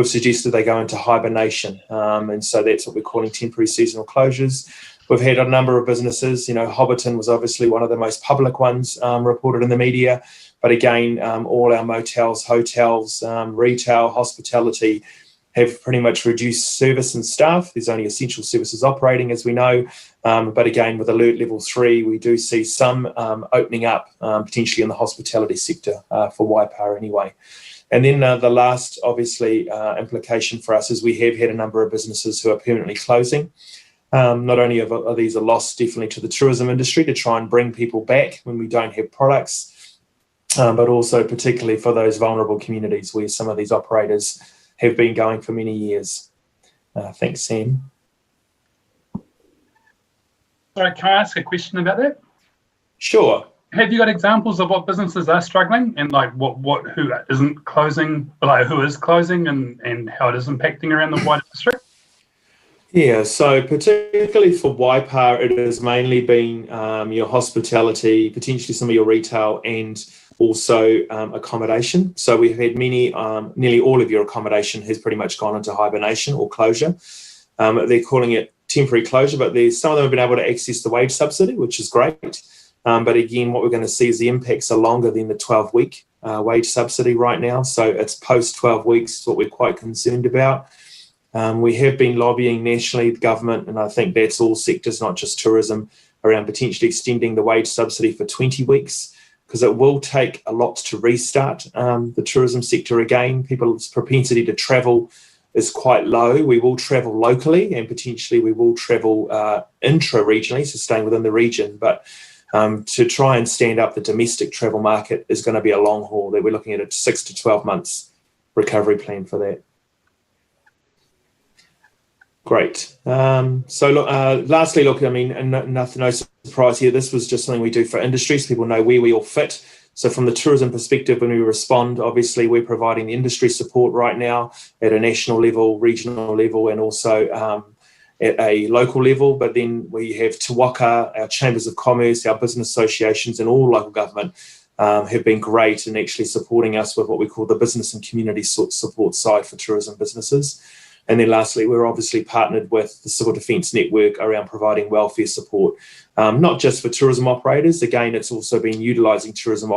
we've suggested they go into hibernation. And so that's what we're calling temporary seasonal closures. We've had a number of businesses, Hobbiton was obviously one of the most public ones reported in the media. But again, all our motels, hotels, retail, hospitality have pretty much reduced service and staff. There's only essential services operating, as we know. But again, with alert level 3, we do see some opening up potentially in the hospitality sector for Waipa anyway. And then the last, obviously, implication for us is we have had a number of businesses who are permanently closing. Not only are these a loss definitely to the tourism industry to try and bring people back when we don't have products, but also particularly for those vulnerable communities where some of these operators have been going for many years. Thanks, Sam. Sorry, can I ask a question about that? Sure. Have you got examples of what businesses are struggling and like who isn't closing, like who is closing and how it is impacting around the wider district? Yeah, so particularly for Waipa, it has mainly been your hospitality, potentially some of your retail, and also accommodation. So we've had nearly all of your accommodation has pretty much gone into hibernation or closure. They're calling it temporary closure, but some of them have been able to access the wage subsidy, which is great. But again, what we're going to see is the impacts are longer than the 12-week wage subsidy right now. So it's post 12 weeks, what we're quite concerned about. We have been lobbying nationally, the government, and I think that's all sectors, not just tourism, around potentially extending the wage subsidy for 20 weeks, because it will take a lot to restart the tourism sector again. People's propensity to travel is quite low. We will travel locally and potentially we will travel intra-regionally, so staying within the region. But to try and stand up the domestic travel market is going to be a long haul. That we're looking at a 6 to 12 months recovery plan for that. Great. Lastly, look, I mean, no surprise here. This was just something we do for industries. People know where we all fit. So from the tourism perspective, when we respond, obviously we're providing the industry support right now at a national level, regional level, and also at a local level. But then we have Te Waka, our chambers of commerce, our business associations, and all local government have been great in actually supporting us with what we call the business and community support side for tourism businesses. And then lastly, we're obviously partnered with the Civil Defence Network around providing welfare support, not just for tourism operators. Again, it's also been utilising tourism